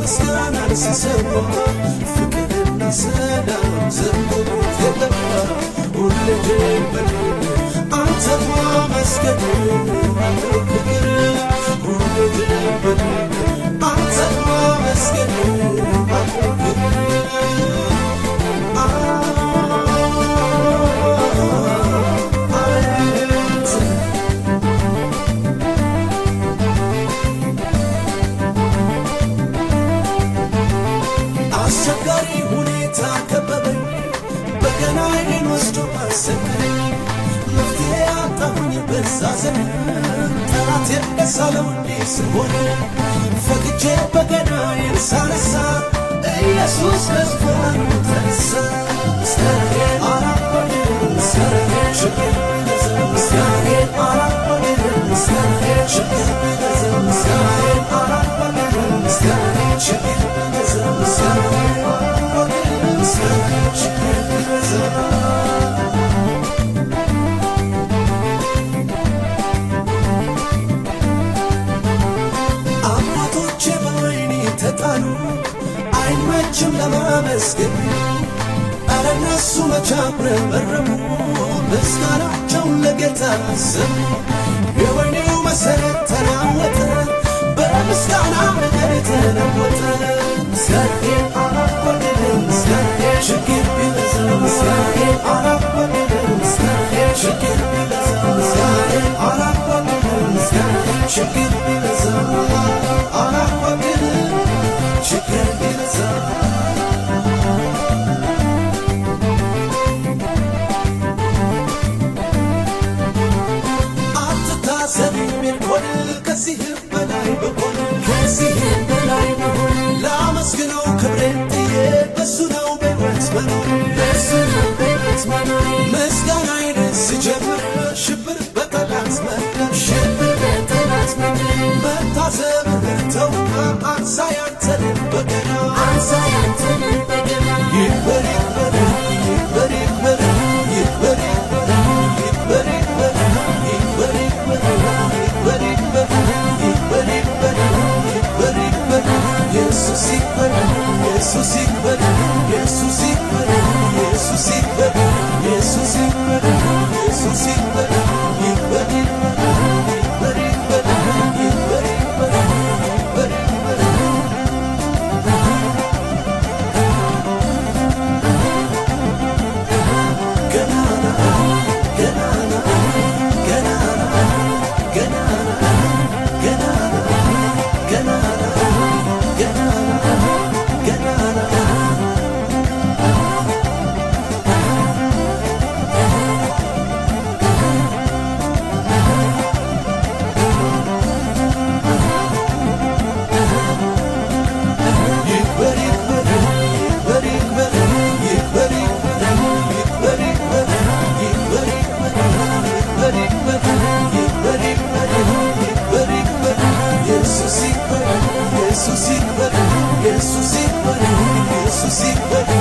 ምስጋናን ሲሰዋ ፍቅርና ሰላም ዘንቦት የለባ ሁሌ በድል አንተማ መስገድ አለው ክብር ሁሌ በድል አንተማ መስገድ አለው ክብር አስቸጋሪ ሁኔታ ከበበኝ በገናዬን ወስዶ አሰቀኝ መፍትሄ አጣሁኝ በዛ ዘመን ጠላት የደሳለው እንዲህ ስሆን ፈቅጄ በገናዬን ሳነሳ ኢየሱስ ከዙፋኑ ተነሳ ምስጋናዬን አላቆምም ምስጋናዬን ችግር ቢበዛ ምስጋናዬን አላቆምም ምስጋናዬን ችግር ቢበዛ ምስጋናዬን አላቆምም ምስጋናዬን ችግር ቢበዛ ምስጋናዬን አላቆምም ምስጋናዬን ችግር ቢበዛ ተጣሉ አይመችም ለማመስገን ኧረ እነሱ መች አጉረመረሙ ምስጋናቸውን ለጌታ አሰሙ የወይኔው መሠረት ተናወጠ በምስጋና ነገር ተለወጠ ምስጋናዬን አላቆምም ምስጋናዬን ችግር ቢበዛ ምስጋናዬን አላቆምም ምስጋናዬን ችግር ቢበዛ ምስጋናዬን አላቆምም ምስጋናዬን ችግር ቢበዛ አላቆምም ችግር ቢበዛ አትታሰብ የሚል ሆነ ከዚህም በላይ በሆነ ከዚህም በላይ በሆነ ላመስግነው ክብሬን ጥዬ በሱ ነው በሕይወት መኖር በሱ ነው በሕይወት መኖር ምስጋናዬን ስጀምር ሽብር በጠላት መንደር ሽብር በጠላት መንደር መታሰብህን ተውና አንሳ ያንተን በገና አንሳ ያንተን በገና ይክበር ይክበር ይክበር ይክበር ይክበር ይክበር ይክበር ይክበር ይክበር ይክበር ይክበር ይክበር ይክበር ይክበር ኢየሱስ ይክበር ኢየሱስ ይክበር ኢየሱስ ይክበር ኢየሱስ ይክበር ኢየሱስ ይክበር ኢየሱስ ይክበር ይክበር ይክበር ይክበር ይክበር Jesus,